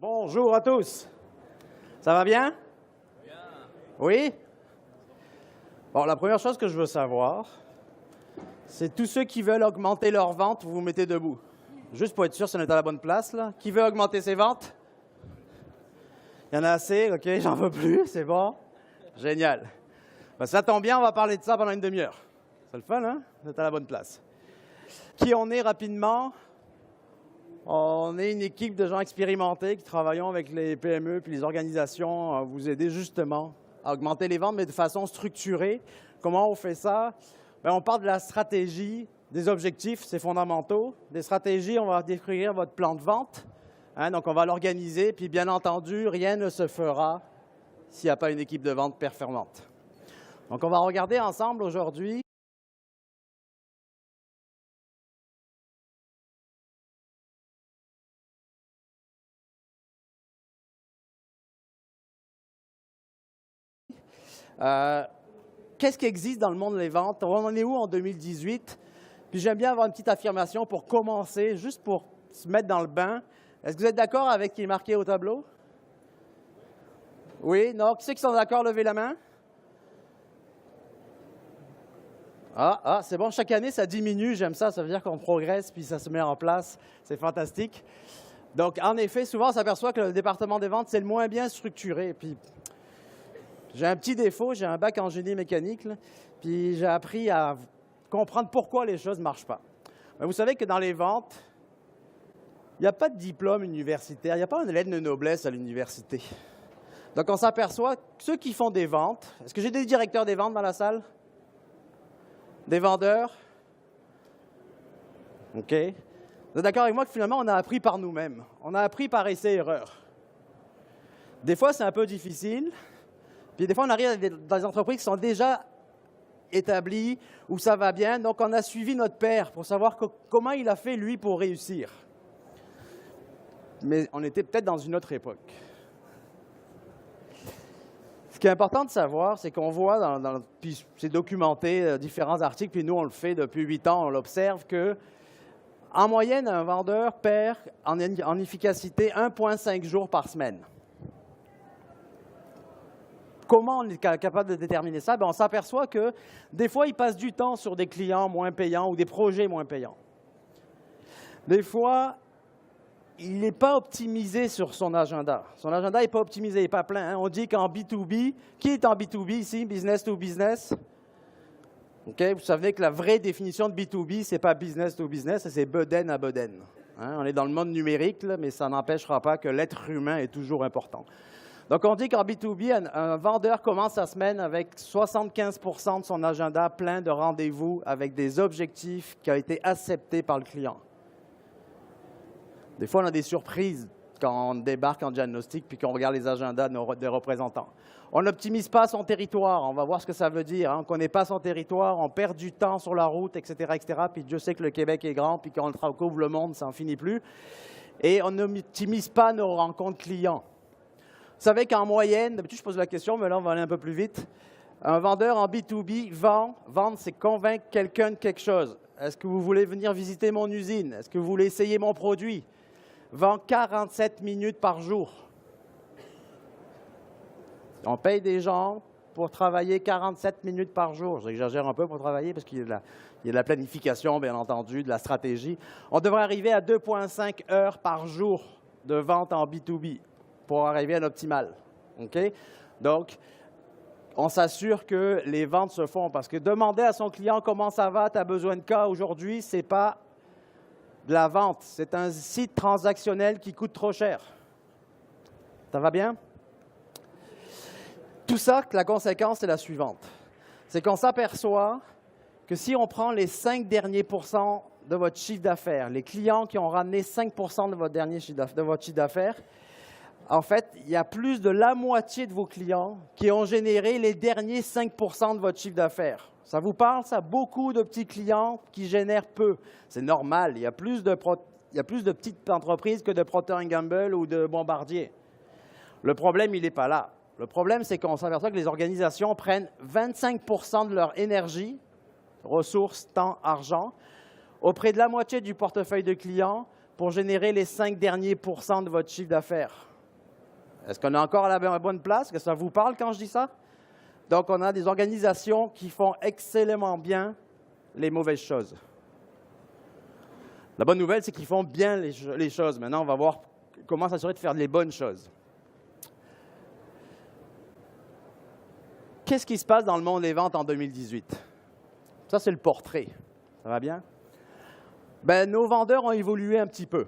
Bonjour à tous. Ça va bien? Bien. Oui? Bon, la première chose que je veux savoir, c'est tous ceux qui veulent augmenter leurs ventes, vous vous mettez debout. Juste pour être sûr si on est à la bonne place, là. Qui veut augmenter ses ventes? Il y en a assez, OK, j'en veux plus, c'est bon. Génial. Ben, ça tombe bien, on va parler de ça pendant une demi-heure. C'est le fun, hein? Vous êtes à la bonne place. Qui on est rapidement? On est une équipe de gens expérimentés qui travaillons avec les PME puis les organisations à vous aider justement à augmenter les ventes, mais de façon structurée. Comment on fait ça? Bien, on part de la stratégie, des objectifs, c'est fondamentaux. Des stratégies, on va décrire votre plan de vente. Hein, donc, on va l'organiser. Puis, bien entendu, rien ne se fera s'il n'y a pas une équipe de vente performante. Donc, on va regarder ensemble aujourd'hui qu'est-ce qui existe dans le monde des ventes? On en est où en 2018? Puis j'aime bien avoir une petite affirmation pour commencer, juste pour se mettre dans le bain. Est-ce que vous êtes d'accord avec ce qui est marqué au tableau? Oui? Non? Qui c'est qui sont d'accord? Levez la main. C'est bon. Chaque année, ça diminue. J'aime ça. Ça veut dire qu'on progresse, puis ça se met en place. C'est fantastique. Donc, en effet, souvent, on s'aperçoit que le département des ventes, c'est le moins bien structuré. Puis, j'ai un petit défaut, j'ai un bac en génie mécanique, là, puis j'ai appris à comprendre pourquoi les choses ne marchent pas. Mais vous savez que dans les ventes, il n'y a pas de diplôme universitaire, il n'y a pas une lettre de noblesse à l'université. Donc on s'aperçoit que ceux qui font des ventes, est-ce que j'ai des directeurs des ventes dans la salle? Des vendeurs? OK. Vous êtes d'accord avec moi que finalement, on a appris par nous-mêmes. On a appris par essai-erreur. Des fois, c'est un peu difficile. Puis des fois, on arrive dans des entreprises qui sont déjà établies, où ça va bien. Donc, on a suivi notre père pour savoir comment il a fait, lui, pour réussir. Mais on était peut-être dans une autre époque. Ce qui est important de savoir, c'est qu'on voit, puis c'est documenté, différents articles, puis nous, on le fait depuis 8 ans, on l'observe, qu'en moyenne, un vendeur perd en efficacité 1,5 jours par semaine. Comment on est capable de déterminer ça? Bien, on s'aperçoit que des fois, il passe du temps sur des clients moins payants ou des projets moins payants. Des fois, il n'est pas optimisé sur son agenda. Son agenda n'est pas optimisé, il n'est pas plein. Hein? On dit qu'en B2B, qui est en B2B ici? Business to business? OK? Vous savez que la vraie définition de B2B, ce n'est pas business to business, c'est bedaine à bedaine. Hein? On est dans le monde numérique, là, mais ça n'empêchera pas que l'être humain est toujours important. Donc, on dit qu'en B2B, un vendeur commence sa semaine avec 75% de son agenda plein de rendez-vous avec des objectifs qui ont été acceptés par le client. Des fois, on a des surprises quand on débarque en diagnostic puis qu'on regarde les agendas des représentants. On n'optimise pas son territoire. On va voir ce que ça veut dire. Hein. On ne connaît pas son territoire, on perd du temps sur la route, etc., etc. Puis Dieu sait que le Québec est grand, puis quand on couvre le monde, ça n'en finit plus. Et on n'optimise pas nos rencontres clients. Vous savez qu'en moyenne, d'habitude je pose la question, mais là on va aller un peu plus vite. Un vendeur en B2B vendre, c'est convaincre quelqu'un de quelque chose. Est-ce que vous voulez venir visiter mon usine? Est-ce que vous voulez essayer mon produit? Vend 47 minutes par jour. On paye des gens pour travailler 47 minutes par jour. J'exagère un peu pour travailler parce qu'il y a de la planification, bien entendu, de la stratégie. On devrait arriver à 2,5 heures par jour de vente en B2B. Pour arriver à l'optimal. Okay? Donc, on s'assure que les ventes se font. Parce que demander à son client comment ça va, tu as besoin de cas aujourd'hui, ce n'est pas de la vente. C'est un site transactionnel qui coûte trop cher. Ça va bien? Tout ça, la conséquence est la suivante. C'est qu'on s'aperçoit que si on prend les 5 derniers pourcents de votre chiffre d'affaires, les clients qui ont ramené 5% de votre chiffre d'affaires, en fait, il y a plus de la moitié de vos clients qui ont généré les derniers 5% de votre chiffre d'affaires. Ça vous parle, ça? Beaucoup de petits clients qui génèrent peu. C'est normal. Il y a plus de petites entreprises que de Procter & Gamble ou de Bombardier. Le problème, il n'est pas là. Le problème, c'est qu'on s'aperçoit que les organisations prennent 25% de leur énergie, ressources, temps, argent, auprès de la moitié du portefeuille de clients pour générer les 5 derniers pourcents de votre chiffre d'affaires. Est-ce qu'on est encore à la bonne place? Est-ce que ça vous parle quand je dis ça? Donc, on a des organisations qui font excellemment bien les mauvaises choses. La bonne nouvelle, c'est qu'ils font bien les choses. Maintenant, on va voir comment s'assurer de faire les bonnes choses. Qu'est-ce qui se passe dans le monde des ventes en 2018? Ça, c'est le portrait. Ça va bien? Ben, nos vendeurs ont évolué un petit peu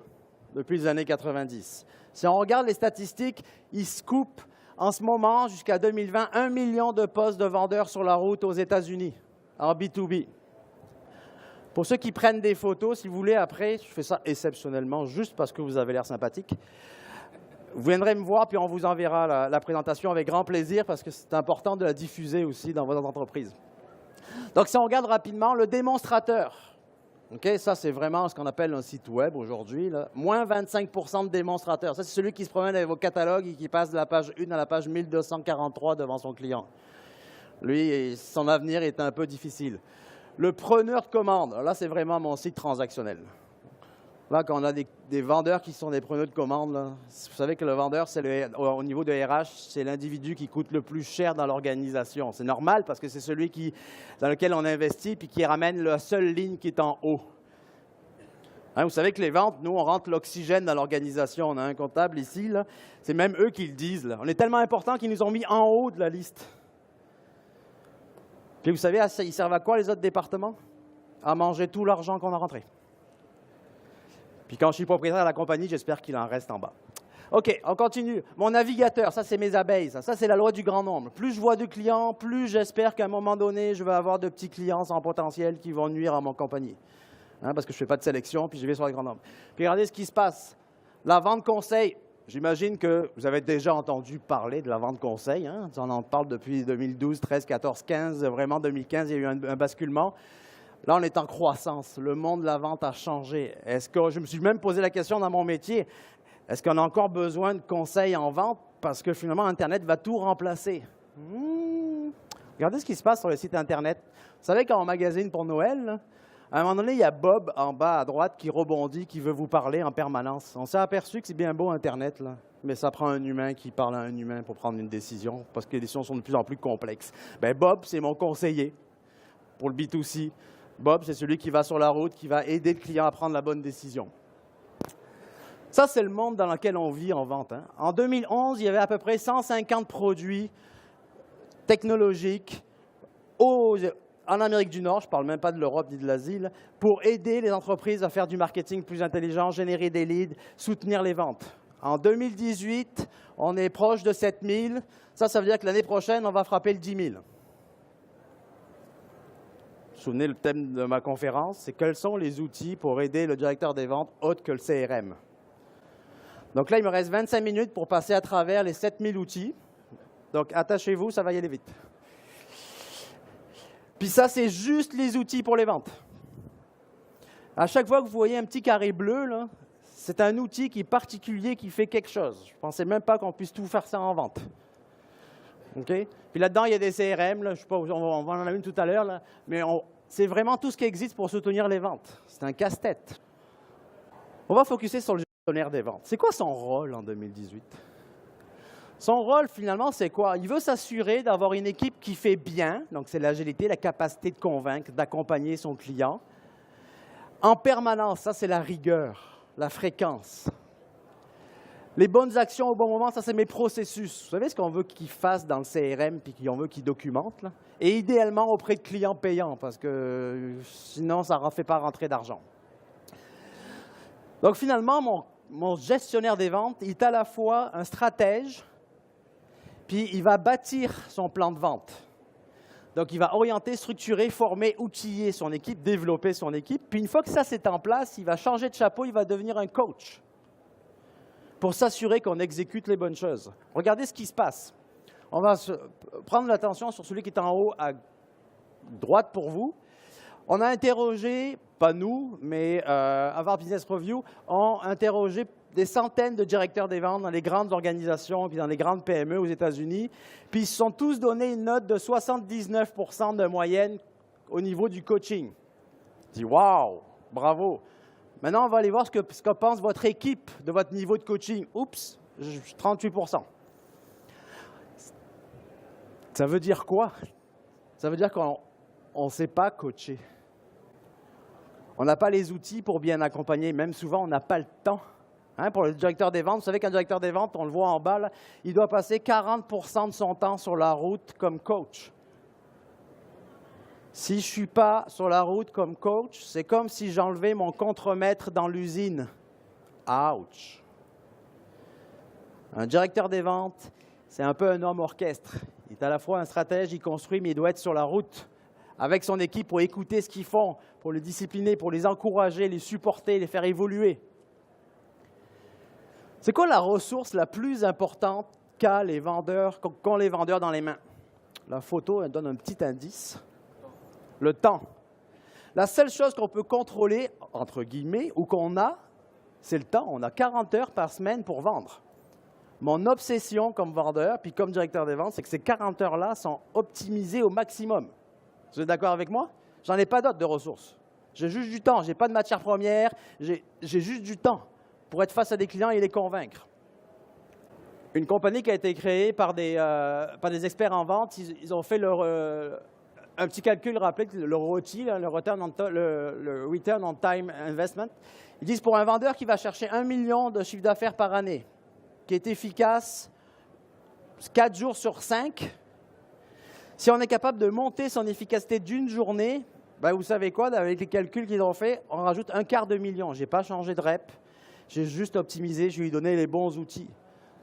depuis les années 90. Si on regarde les statistiques, ils scoopent en ce moment, jusqu'à 2020, 1 million de postes de vendeurs sur la route aux États-Unis, en B2B. Pour ceux qui prennent des photos, si vous voulez, après, je fais ça exceptionnellement, juste parce que vous avez l'air sympathique. Vous viendrez me voir, puis on vous enverra la présentation avec grand plaisir, parce que c'est important de la diffuser aussi dans votre entreprise. Donc, si on regarde rapidement, le démonstrateur. Okay, ça, c'est vraiment ce qu'on appelle un site web aujourd'hui. Moins 25% de démonstrateurs. Ça, c'est celui qui se promène avec vos catalogues et qui passe de la page 1 à la page 1243 devant son client. Lui, son avenir est un peu difficile. Le preneur de commande. Là, c'est vraiment mon site transactionnel. Là, quand on a des vendeurs qui sont des preneurs de commande, là, vous savez que le vendeur, au niveau de RH, c'est l'individu qui coûte le plus cher dans l'organisation. C'est normal parce que c'est celui dans lequel on investit puis qui ramène la seule ligne qui est en haut. Hein, vous savez que les ventes, nous, on rentre l'oxygène dans l'organisation. On a un comptable ici, c'est même eux qui le disent. Là. On est tellement important qu'ils nous ont mis en haut de la liste. Puis vous savez, ils servent à quoi les autres départements? À manger tout l'argent qu'on a rentré. Puis quand je suis propriétaire de la compagnie, j'espère qu'il en reste en bas. OK, on continue. Mon navigateur, ça, c'est mes abeilles. Ça, c'est la loi du grand nombre. Plus je vois de clients, plus j'espère qu'à un moment donné, je vais avoir de petits clients sans potentiel qui vont nuire à mon compagnie. Hein, parce que je ne fais pas de sélection, puis je vais sur le grand nombre. Puis regardez ce qui se passe. La vente conseil. J'imagine que vous avez déjà entendu parler de la vente conseil. Hein? On en parle depuis 2012, 13, 14, 15. Vraiment, 2015, il y a eu un basculement. Là, on est en croissance. Le monde de la vente a changé. Est-ce que je me suis même posé la question dans mon métier, est-ce qu'on a encore besoin de conseils en vente? Parce que finalement, Internet va tout remplacer. Regardez ce qui se passe sur le site Internet. Vous savez, quand on magasine pour Noël, là, à un moment donné, il y a Bob en bas à droite qui rebondit, qui veut vous parler en permanence. On s'est aperçu que c'est bien beau Internet, là, mais ça prend un humain qui parle à un humain pour prendre une décision, parce que les décisions sont de plus en plus complexes. Bien, Bob, c'est mon conseiller pour le B2C. Bob, c'est celui qui va sur la route, qui va aider le client à prendre la bonne décision. Ça, c'est le monde dans lequel on vit en vente. Hein. En 2011, il y avait à peu près 150 produits technologiques en Amérique du Nord, je ne parle même pas de l'Europe ni de l'Asie, pour aider les entreprises à faire du marketing plus intelligent, générer des leads, soutenir les ventes. En 2018, on est proche de 7000. Ça veut dire que l'année prochaine, on va frapper le 10 000. Vous vous souvenez, le thème de ma conférence, c'est quels sont les outils pour aider le directeur des ventes autres que le CRM. Donc là, il me reste 25 minutes pour passer à travers les 7000 outils. Donc attachez-vous, ça va y aller vite. Puis ça, c'est juste les outils pour les ventes. À chaque fois que vous voyez un petit carré bleu, c'est un outil qui est particulier, qui fait quelque chose. Je ne pensais même pas qu'on puisse tout faire ça en vente. Okay? Puis là-dedans, il y a des CRM, je sais pas, on va en avoir une tout à l'heure, mais c'est vraiment tout ce qui existe pour soutenir les ventes. C'est un casse-tête. On va focuser sur le gestionnaire des ventes. C'est quoi son rôle en 2018? Son rôle, finalement, c'est quoi? Il veut s'assurer d'avoir une équipe qui fait bien, donc c'est l'agilité, la capacité de convaincre, d'accompagner son client. En permanence, ça c'est la rigueur, la fréquence. Les bonnes actions au bon moment, ça, c'est mes processus. Vous savez ce qu'on veut qu'ils fassent dans le CRM puis qu'on veut qu'ils documentent? Là? Et idéalement auprès de clients payants, parce que sinon, ça ne fait pas rentrer d'argent. Donc, finalement, mon gestionnaire des ventes, il est à la fois un stratège, puis il va bâtir son plan de vente. Donc, il va orienter, structurer, former, outiller son équipe, développer son équipe. Puis, une fois que ça, c'est en place, il va changer de chapeau, il va devenir un coach, pour s'assurer qu'on exécute les bonnes choses. Regardez ce qui se passe. On va prendre l'attention sur celui qui est en haut à droite pour vous. On a interrogé, pas nous, mais Harvard Business Review, ont interrogé des centaines de directeurs des ventes dans les grandes organisations puis dans les grandes PME aux États-Unis. Puis ils se sont tous donné une note de 79% de moyenne au niveau du coaching. Je dis, waouh, bravo. Maintenant, on va aller voir ce que pense votre équipe de votre niveau de coaching. Oups, 38%. Ça veut dire quoi? Ça veut dire qu'on ne sait pas coacher. On n'a pas les outils pour bien accompagner. Même souvent, on n'a pas le temps. Hein, pour le directeur des ventes, vous savez qu'un directeur des ventes, on le voit en bas, là, il doit passer 40% de son temps sur la route comme coach. Si je ne suis pas sur la route comme coach, c'est comme si j'enlevais mon contremaître dans l'usine. Ouch! Un directeur des ventes, c'est un peu un homme orchestre. Il est à la fois un stratège, il construit, mais il doit être sur la route avec son équipe pour écouter ce qu'ils font, pour les discipliner, pour les encourager, les supporter, les faire évoluer. C'est quoi la ressource la plus importante qu'ont les vendeurs dans les mains? La photo, elle donne un petit indice. Le temps. La seule chose qu'on peut contrôler, entre guillemets, ou qu'on a, c'est le temps. On a 40 heures par semaine pour vendre. Mon obsession comme vendeur, puis comme directeur des ventes, c'est que ces 40 heures-là sont optimisées au maximum. Vous êtes d'accord avec moi? J'en ai pas d'autres de ressources. J'ai juste du temps. Je n'ai pas de matière première. J'ai juste du temps pour être face à des clients et les convaincre. Une compagnie qui a été créée par des experts en vente, ils ont fait un petit calcul, rappelez le ROTI, le Return on Time Investment. Ils disent pour un vendeur qui va chercher 1 million de chiffre d'affaires par année, qui est efficace 4 jours sur 5, si on est capable de monter son efficacité d'une journée, ben vous savez quoi, avec les calculs qu'ils ont fait, on rajoute 250 000. Je n'ai pas changé de rep, j'ai juste optimisé, je lui ai donné les bons outils.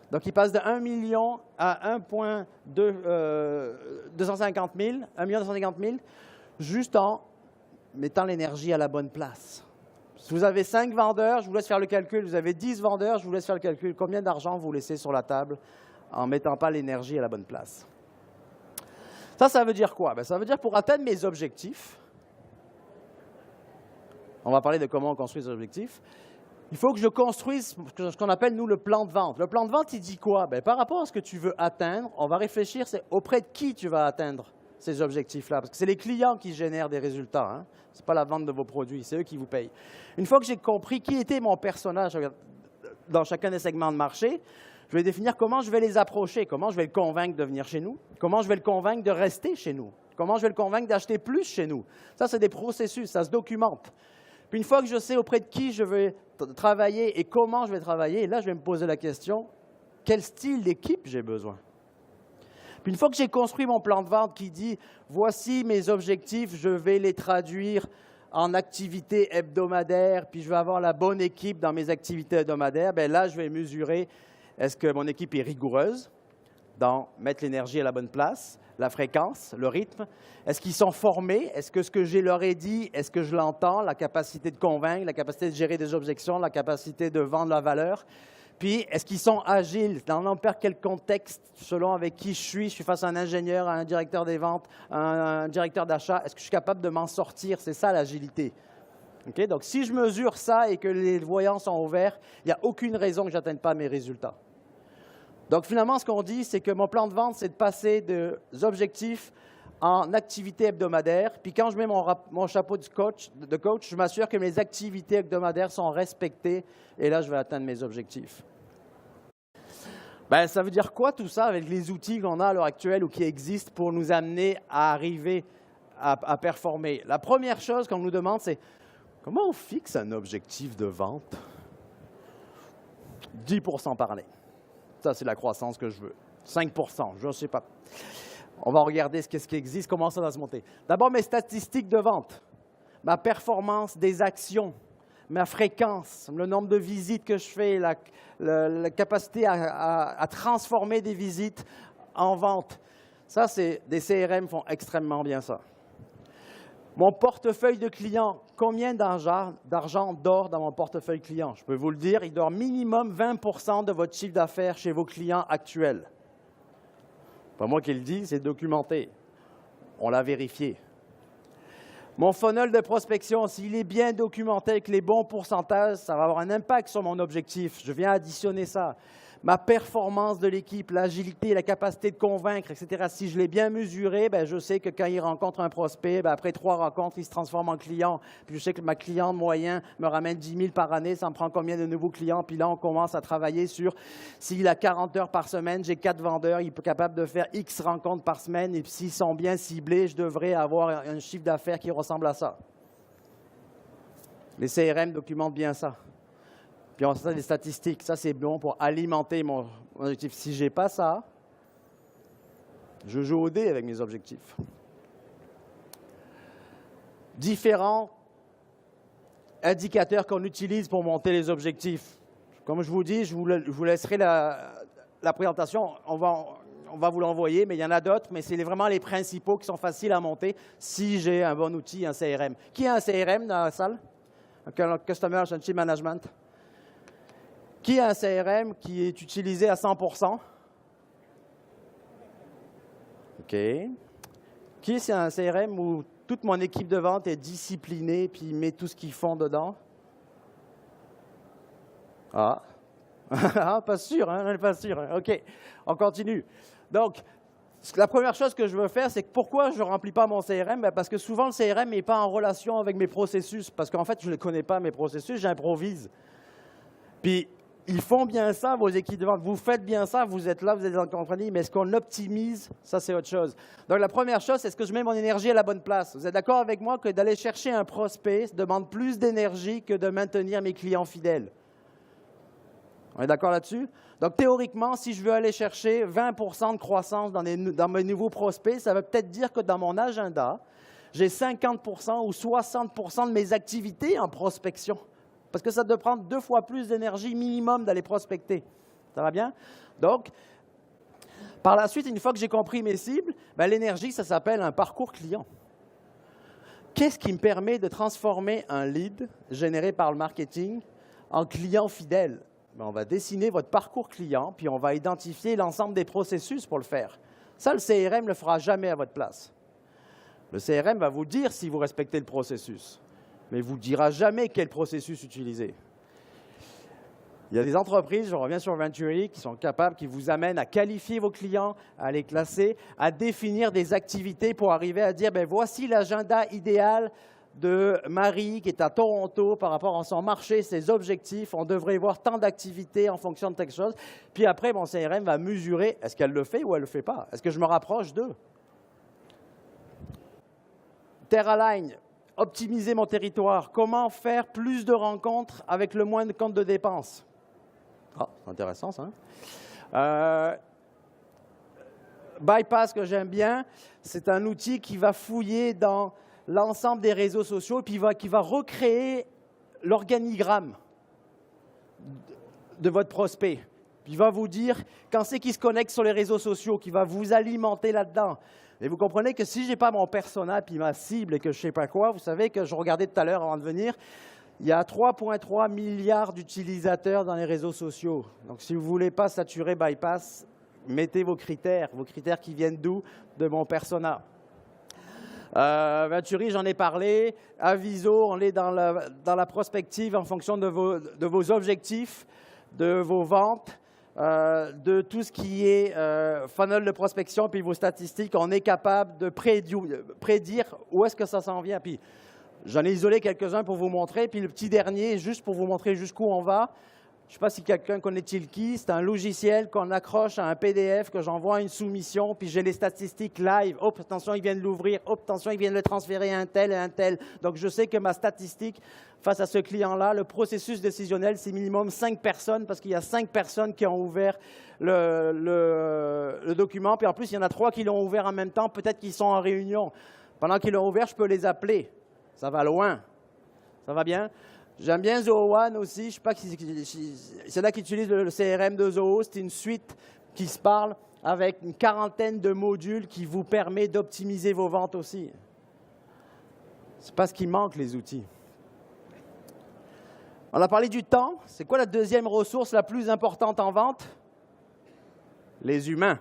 Donc, il passe de 1 million à 250 000, 1 250 000, juste en mettant l'énergie à la bonne place. Si vous avez 5 vendeurs, je vous laisse faire le calcul. Vous avez 10 vendeurs, je vous laisse faire le calcul. Combien d'argent vous laissez sur la table en ne mettant pas l'énergie à la bonne place? Ça veut dire quoi? Ça veut dire pour atteindre mes objectifs, on va parler de comment on construit les objectifs, il faut que je construise ce qu'on appelle, nous, le plan de vente. Le plan de vente, il dit quoi? Par rapport à ce que tu veux atteindre, on va réfléchir, c'est auprès de qui tu vas atteindre ces objectifs-là. Parce que c'est les clients qui génèrent des résultats. Hein? Ce n'est pas la vente de vos produits, c'est eux qui vous payent. Une fois que j'ai compris qui était mon personnage dans chacun des segments de marché, je vais définir comment je vais les approcher, comment je vais le convaincre de venir chez nous, comment je vais le convaincre de rester chez nous, comment je vais le convaincre d'acheter plus chez nous. Ça, c'est des processus, ça se documente. Puis une fois que je sais auprès de qui je vais travailler et comment je vais travailler, là, je vais me poser la question, quel style d'équipe j'ai besoin? Puis une fois que j'ai construit mon plan de vente qui dit, voici mes objectifs, je vais les traduire en activités hebdomadaires, puis je vais avoir la bonne équipe dans mes activités hebdomadaires, là, je vais mesurer, est-ce que mon équipe est rigoureuse dans mettre l'énergie à la bonne place, la fréquence, le rythme? Est-ce qu'ils sont formés? Est-ce que ce que je leur ai dit, est-ce que je l'entends? La capacité de convaincre, la capacité de gérer des objections, la capacité de vendre la valeur. Puis, est-ce qu'ils sont agiles dans n'importe quel contexte, selon avec qui je suis face à un ingénieur, à un directeur des ventes, à un directeur d'achat? Est-ce que je suis capable de m'en sortir? C'est ça l'agilité. Okay? Donc, si je mesure ça et que les voyants sont ouverts, il n'y a aucune raison que je n'atteigne pas mes résultats. Donc, finalement, ce qu'on dit, c'est que mon plan de vente, c'est de passer des objectifs en activités hebdomadaires. Puis quand je mets mon chapeau de coach, je m'assure que mes activités hebdomadaires sont respectées. Et là, je vais atteindre mes objectifs. Ça veut dire quoi tout ça avec les outils qu'on a à l'heure actuelle ou qui existent pour nous amener à arriver à performer? La première chose qu'on nous demande, c'est comment on fixe un objectif de vente? 10% par année. Ça, c'est la croissance que je veux. 5%, je ne sais pas. On va regarder ce qui existe, comment ça va se monter. D'abord, mes statistiques de vente, ma performance des actions, ma fréquence, le nombre de visites que je fais, la capacité à transformer des visites en vente. Ça, des CRM font extrêmement bien ça. Mon portefeuille de clients, combien d'argent dort dans mon portefeuille client? Je peux vous le dire, il dort minimum 20% de votre chiffre d'affaires chez vos clients actuels. Pas moi qui le dis, c'est documenté. On l'a vérifié. Mon funnel de prospection, s'il est bien documenté avec les bons pourcentages, ça va avoir un impact sur mon objectif. Je viens additionner ça. Ma performance de l'équipe, l'agilité, la capacité de convaincre, etc. Si je l'ai bien mesuré, ben, je sais que quand il rencontre un prospect, ben, après 3 rencontres, il se transforme en client. Puis je sais que ma cliente moyen me ramène 10 000 par année, ça me prend combien de nouveaux clients? Puis là, on commence à travailler sur s'il a 40 heures par semaine, j'ai 4 vendeurs, il est capable de faire X rencontres par semaine. Et puis s'ils sont bien ciblés, je devrais avoir un chiffre d'affaires qui ressemble à ça. Les CRM documentent bien ça. Puis on a des statistiques. Ça, c'est bon pour alimenter mon objectif. Si je n'ai pas ça, je joue au dé avec mes objectifs. Différents indicateurs qu'on utilise pour monter les objectifs. Comme je vous dis, je vous laisserai la présentation. On va vous l'envoyer, mais il y en a d'autres. Mais c'est vraiment les principaux qui sont faciles à monter si j'ai un bon outil, un CRM. Qui a un CRM dans la salle? Un Customer Relationship Management. Qui a un CRM qui est utilisé à 100%? OK. Qui c'est un CRM où toute mon équipe de vente est disciplinée puis met tout ce qu'ils font dedans? Ah. Pas sûr, hein? On n'est pas sûr. Hein? OK. On continue. Donc, la première chose que je veux faire, c'est que pourquoi je ne remplis pas mon CRM? Ben parce que souvent, le CRM n'est pas en relation avec mes processus. Parce qu'en fait, je ne les connais pas, mes processus, j'improvise. Puis, ils font bien ça, vos équipes de vente. Vous faites bien ça, vous êtes là, vous êtes en compagnie, mais est-ce qu'on optimise? Ça, c'est autre chose. Donc, la première chose, c'est est-ce que je mets mon énergie à la bonne place? Vous êtes d'accord avec moi que d'aller chercher un prospect demande plus d'énergie que de maintenir mes clients fidèles? On est d'accord là-dessus? Donc, théoriquement, si je veux aller chercher 20% de croissance dans mes nouveaux prospects, ça veut peut-être dire que dans mon agenda, j'ai 50% ou 60% de mes activités en prospection. Parce que ça doit prendre 2 fois plus d'énergie minimum d'aller prospecter. Ça va bien? Donc, par la suite, une fois que j'ai compris mes cibles, ben, l'énergie, ça s'appelle un parcours client. Qu'est-ce qui me permet de transformer un lead généré par le marketing en client fidèle? Ben, on va dessiner votre parcours client, puis on va identifier l'ensemble des processus pour le faire. Ça, le CRM ne le fera jamais à votre place. Le CRM va vous dire si vous respectez le processus, mais il ne vous dira jamais quel processus utiliser. Il y a des entreprises, je reviens sur Venturi, qui sont capables, qui vous amènent à qualifier vos clients, à les classer, à définir des activités pour arriver à dire, ben voici l'agenda idéal de Marie qui est à Toronto par rapport à son marché, ses objectifs. On devrait voir tant d'activités en fonction de quelque chose. Puis après, mon CRM va mesurer, est-ce qu'elle le fait ou elle ne le fait pas? Est-ce que je me rapproche d'eux? TerraLine, optimiser mon territoire. Comment faire plus de rencontres avec le moins de comptes de dépenses? Ah, c'est intéressant ça. Bypass, que j'aime bien, c'est un outil qui va fouiller dans l'ensemble des réseaux sociaux et puis qui va recréer l'organigramme de votre prospect. Puis il va vous dire quand c'est qu'il se connecte sur les réseaux sociaux, qui va vous alimenter là-dedans. Et vous comprenez que si je n'ai pas mon persona puis ma cible et que je ne sais pas quoi, vous savez que je regardais tout à l'heure avant de venir, il y a 3,3 milliards d'utilisateurs dans les réseaux sociaux. Donc si vous ne voulez pas saturer Bypass, mettez vos critères qui viennent d'où? De mon persona. Venturi, j'en ai parlé. Aviso, on est dans la prospective en fonction de vos objectifs, de vos ventes, de tout ce qui est funnel de prospection, puis vos statistiques. On est capable de prédire où est-ce que ça s'en vient. Puis j'en ai isolé quelques-uns pour vous montrer. Puis le petit dernier, juste pour vous montrer jusqu'où on va. Je ne sais pas si quelqu'un connaît Tilki, c'est un logiciel qu'on accroche à un PDF, que j'envoie à une soumission, puis j'ai les statistiques live. Hop, attention, ils viennent l'ouvrir. Hop, attention, ils viennent le transférer à un tel et un tel. Donc, je sais que ma statistique, face à ce client-là, le processus décisionnel, c'est minimum 5 personnes, parce qu'il y a 5 personnes qui ont ouvert le document. Puis en plus, il y en a 3 qui l'ont ouvert en même temps. Peut-être qu'ils sont en réunion. Pendant qu'ils l'ont ouvert, je peux les appeler. Ça va loin. Ça va bien? J'aime bien Zoho One aussi. Je ne sais pas si c'est là qui utilise le CRM de Zoho. C'est une suite qui se parle avec une quarantaine de modules qui vous permet d'optimiser vos ventes aussi. C'est pas ce qui manque, les outils. On a parlé du temps. C'est quoi la deuxième ressource la plus importante en vente? Les humains.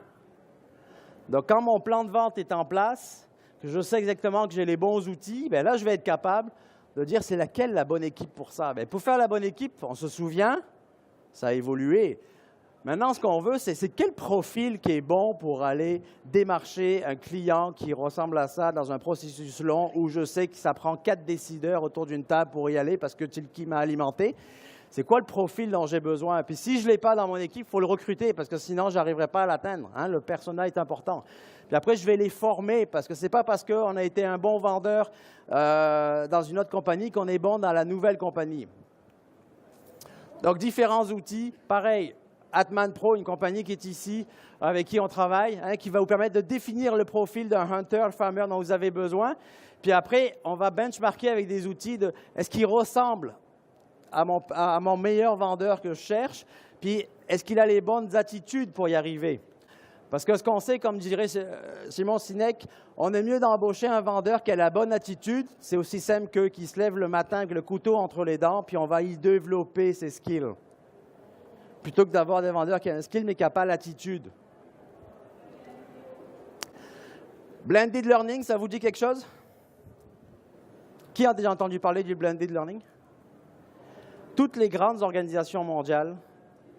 Donc, quand mon plan de vente est en place, que je sais exactement que j'ai les bons outils, bien là, je vais être capable de dire c'est laquelle la bonne équipe pour ça. Bien, pour faire la bonne équipe, on se souvient, ça a évolué. Maintenant, ce qu'on veut, c'est quel profil qui est bon pour aller démarcher un client qui ressemble à ça dans un processus long où je sais que ça prend 4 décideurs autour d'une table pour y aller parce que c'est qui m'a alimenté. C'est quoi le profil dont j'ai besoin? Puis si je ne l'ai pas dans mon équipe, il faut le recruter parce que sinon, je n'arriverai pas à l'atteindre. Hein? Le personnel est important. Puis après, je vais les former parce que ce n'est pas parce qu'on a été un bon vendeur dans une autre compagnie qu'on est bon dans la nouvelle compagnie. Donc, différents outils. Pareil, Atman Pro, une compagnie qui est ici, avec qui on travaille, hein, qui va vous permettre de définir le profil d'un hunter, farmer dont vous avez besoin. Puis après, on va benchmarker avec des outils de est-ce qu'il ressemble à mon meilleur vendeur que je cherche, puis est-ce qu'il a les bonnes attitudes pour y arriver? Parce que ce qu'on sait, comme dirait Simon Sinek, on est mieux d'embaucher un vendeur qui a la bonne attitude, c'est aussi simple que qui se lève le matin avec le couteau entre les dents, puis on va y développer ses skills. Plutôt que d'avoir des vendeurs qui ont un skill mais qui n'ont pas l'attitude. Blended Learning, ça vous dit quelque chose? Qui a déjà entendu parler du Blended Learning? Toutes les grandes organisations mondiales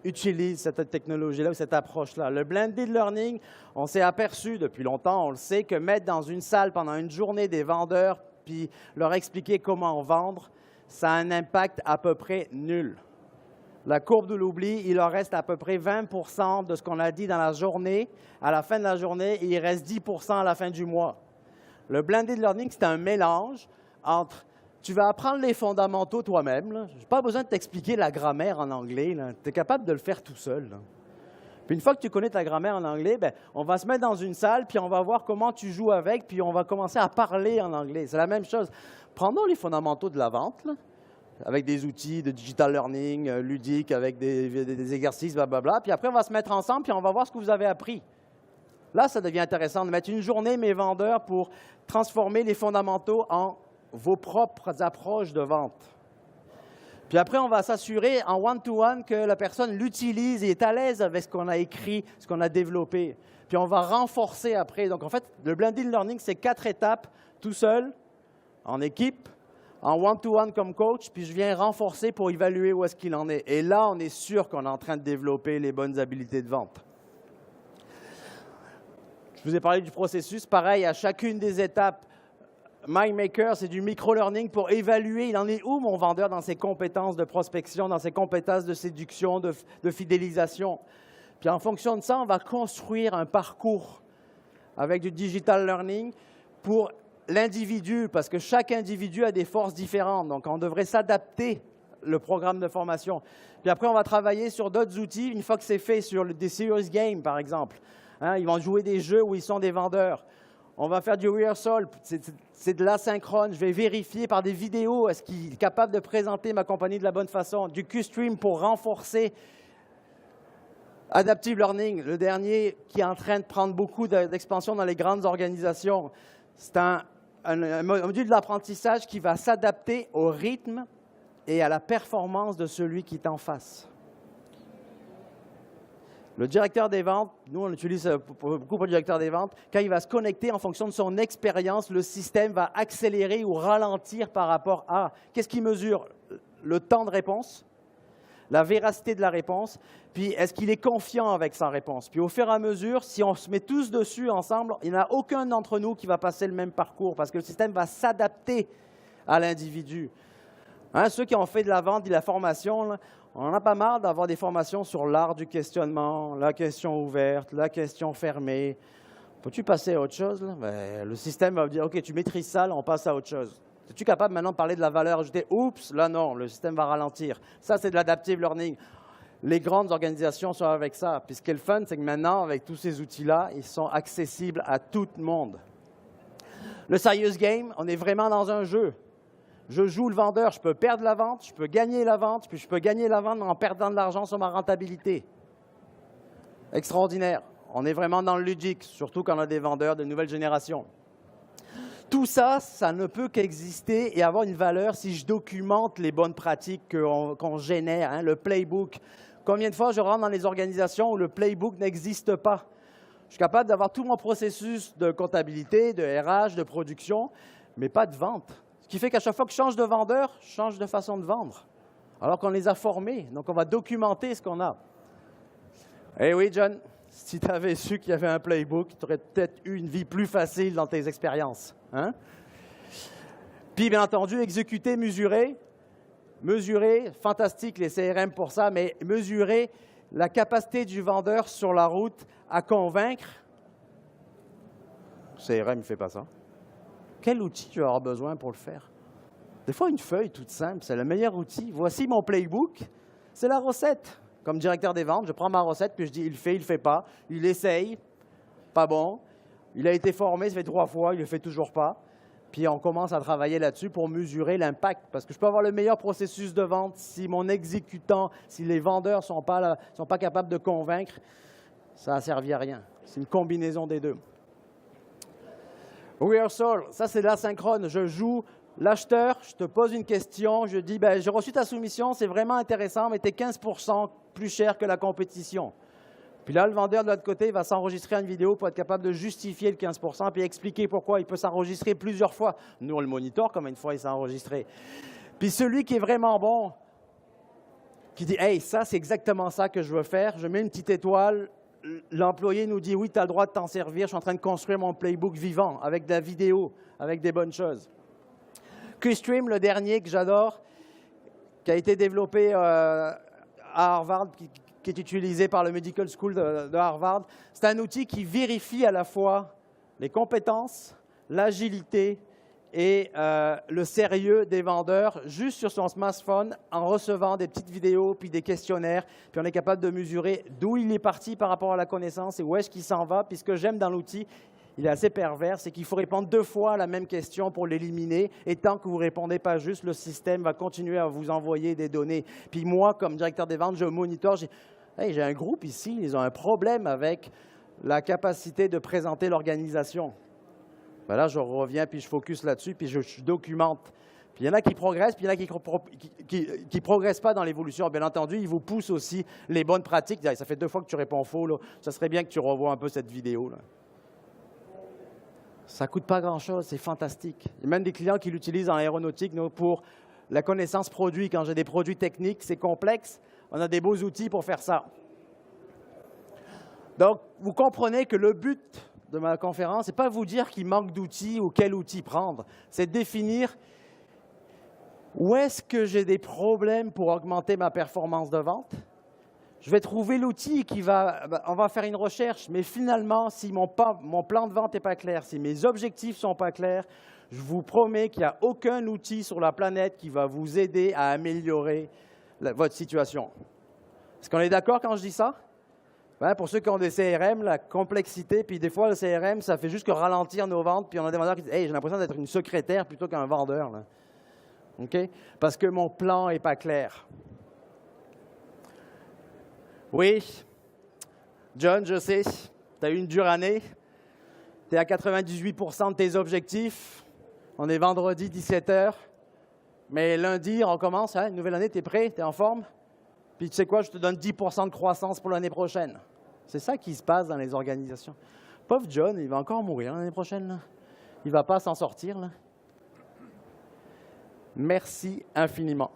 utilisent cette technologie-là ou cette approche-là. Le Blended Learning, on s'est aperçu depuis longtemps, on le sait, que mettre dans une salle pendant une journée des vendeurs puis leur expliquer comment vendre, ça a un impact à peu près nul. La courbe de l'oubli, il leur reste à peu près 20% de ce qu'on a dit dans la journée. À la fin de la journée, il reste 10% à la fin du mois. Le Blended Learning, c'est un mélange entre tu vas apprendre les fondamentaux toi-même. Je n'ai pas besoin de t'expliquer la grammaire en anglais. Tu es capable de le faire tout seul. Là. Puis une fois que tu connais ta grammaire en anglais, bien, on va se mettre dans une salle, puis on va voir comment tu joues avec, puis on va commencer à parler en anglais. C'est la même chose. Prenons les fondamentaux de la vente, là, avec des outils de digital learning ludiques, avec des exercices, blablabla. Puis après, on va se mettre ensemble, puis on va voir ce que vous avez appris. Là, ça devient intéressant de mettre une journée, mes vendeurs, pour transformer les fondamentaux en vos propres approches de vente. Puis après, on va s'assurer en one-to-one que la personne l'utilise et est à l'aise avec ce qu'on a écrit, ce qu'on a développé. Puis on va renforcer après. Donc en fait, le Blended Learning, c'est 4 étapes, tout seul, en équipe, en one-to-one comme coach, puis je viens renforcer pour évaluer où est-ce qu'il en est. Et là, on est sûr qu'on est en train de développer les bonnes habiletés de vente. Je vous ai parlé du processus. Pareil, à chacune des étapes, MindMaker, c'est du micro-learning pour évaluer, il en est où mon vendeur dans ses compétences de prospection, dans ses compétences de séduction, de fidélisation. Puis en fonction de ça, on va construire un parcours avec du digital learning pour l'individu, parce que chaque individu a des forces différentes. Donc, on devrait s'adapter le programme de formation. Puis après, on va travailler sur d'autres outils, une fois que c'est fait, sur des serious games, par exemple. Hein, ils vont jouer des jeux où ils sont des vendeurs. On va faire du rehearsal, c'est de l'asynchrone. Je vais vérifier par des vidéos, est-ce qu'il est capable de présenter ma compagnie de la bonne façon. Du Q-Stream pour renforcer. Adaptive Learning, le dernier qui est en train de prendre beaucoup d'expansion dans les grandes organisations. C'est un module de l'apprentissage qui va s'adapter au rythme et à la performance de celui qui est en face. Le directeur des ventes, nous on l'utilise beaucoup pour le directeur des ventes, quand il va se connecter en fonction de son expérience, le système va accélérer ou ralentir par rapport à qu'est-ce qu'il mesure? Le temps de réponse, la véracité de la réponse, puis est-ce qu'il est confiant avec sa réponse? Puis au fur et à mesure, si on se met tous dessus ensemble, il n'y en a aucun d'entre nous qui va passer le même parcours parce que le système va s'adapter à l'individu. Hein, ceux qui ont fait de la vente et de la formation, là, on en a pas marre d'avoir des formations sur l'art du questionnement, la question ouverte, la question fermée. Peux-tu passer à autre chose? Là? Ben, le système va dire, OK, tu maîtrises ça, là, on passe à autre chose. Es-tu capable maintenant de parler de la valeur ajoutée? Oups, là non, le système va ralentir. Ça, c'est de l'adaptive learning. Les grandes organisations sont avec ça. Puis ce qui est le fun, c'est que maintenant, avec tous ces outils-là, ils sont accessibles à tout le monde. Le serious game, on est vraiment dans un jeu. Je joue le vendeur, je peux perdre la vente, je peux gagner la vente, puis je peux gagner la vente en perdant de l'argent sur ma rentabilité. Extraordinaire. On est vraiment dans le ludique, surtout quand on a des vendeurs de nouvelle génération. Tout ça, ça ne peut qu'exister et avoir une valeur si je documente les bonnes pratiques qu'on génère, hein, le playbook. Combien de fois je rentre dans les organisations où le playbook n'existe pas? Je suis capable d'avoir tout mon processus de comptabilité, de RH, de production, mais pas de vente. Ce qui fait qu'à chaque fois que je change de vendeur, je change de façon de vendre. Alors qu'on les a formés. Donc, on va documenter ce qu'on a. Eh oui, John, si tu avais su qu'il y avait un playbook, tu aurais peut-être eu une vie plus facile dans tes expériences. Hein? Puis, bien entendu, exécuter, mesurer. Mesurer, fantastique les CRM pour ça, mais mesurer la capacité du vendeur sur la route à convaincre. Le CRM ne fait pas ça. Quel outil tu vas avoir besoin pour le faire? Des fois, une feuille toute simple, c'est le meilleur outil. Voici mon playbook, c'est la recette. Comme directeur des ventes, je prends ma recette, puis je dis, il le fait pas. Il essaye, pas bon. Il a été formé, ça fait 3 fois, il ne le fait toujours pas. Puis on commence à travailler là-dessus pour mesurer l'impact. Parce que je peux avoir le meilleur processus de vente si mon exécutant, si les vendeurs ne sont pas capables de convaincre, ça n'a servi à rien. C'est une combinaison des deux. Rehearsal, ça c'est l'asynchrone. Je joue l'acheteur, je te pose une question, je dis, j'ai reçu ta soumission, c'est vraiment intéressant, mais tu es 15% plus cher que la compétition. Puis là, le vendeur de l'autre côté va s'enregistrer une vidéo pour être capable de justifier le 15% puis expliquer pourquoi il peut s'enregistrer plusieurs fois. Nous, on le monitor comme une fois il s'est enregistré. Puis celui qui est vraiment bon, qui dit « Hey, ça, c'est exactement ça que je veux faire. » Je mets une petite étoile. L'employé nous dit « Oui, tu as le droit de t'en servir. Je suis en train de construire mon playbook vivant avec de la vidéo, avec des bonnes choses. » QStream, le dernier que j'adore, qui a été développé à Harvard, qui est utilisé par le Medical School de Harvard. C'est un outil qui vérifie à la fois les compétences, l'agilité et le sérieux des vendeurs juste sur son smartphone en recevant des petites vidéos puis des questionnaires. Puis on est capable de mesurer d'où il est parti par rapport à la connaissance et où est-ce qu'il s'en va. Puis ce que j'aime dans l'outil, il est assez pervers, c'est qu'il faut répondre 2 fois à la même question pour l'éliminer. Et tant que vous ne répondez pas juste, le système va continuer à vous envoyer des données. Puis moi, comme directeur des ventes, je monitore. J'ai un groupe ici, ils ont un problème avec la capacité de présenter l'organisation. Ben là, je reviens, puis je focus là-dessus, puis je documente. Puis il y en a qui progressent, puis il y en a qui ne progressent pas dans l'évolution. Bien entendu, ils vous poussent aussi les bonnes pratiques. Ça fait 2 fois que tu réponds faux, là. Ça serait bien que tu revoies un peu cette vidéo, là. Ça ne coûte pas grand-chose, c'est fantastique. Il y a même des clients qui l'utilisent en aéronautique pour la connaissance produit. Quand j'ai des produits techniques, c'est complexe. On a des beaux outils pour faire ça. Donc, vous comprenez que le but de ma conférence, ce n'est pas vous dire qu'il manque d'outils ou quel outil prendre. C'est définir où est-ce que j'ai des problèmes pour augmenter ma performance de vente. Je vais trouver l'outil on va faire une recherche, mais finalement, si mon plan de vente n'est pas clair, si mes objectifs ne sont pas clairs, je vous promets qu'il n'y a aucun outil sur la planète qui va vous aider à améliorer votre situation. Est-ce qu'on est d'accord quand je dis ça? Pour ceux qui ont des CRM, la complexité, puis des fois, le CRM, ça fait juste que ralentir nos ventes, puis on a des vendeurs qui disent « Hey, j'ai l'impression d'être une secrétaire plutôt qu'un vendeur. » Okay? Parce que mon plan n'est pas clair. Oui, John, je sais, tu as eu une dure année. Tu es à 98% de tes objectifs. On est vendredi, 17h. Mais lundi, on commence. Hein, une nouvelle année, tu es prêt? Tu es en forme? Puis tu sais quoi, je te donne 10% de croissance pour l'année prochaine. C'est ça qui se passe dans les organisations. Pauvre John, il va encore mourir l'année prochaine. Là. Il ne va pas s'en sortir. Là. Merci infiniment.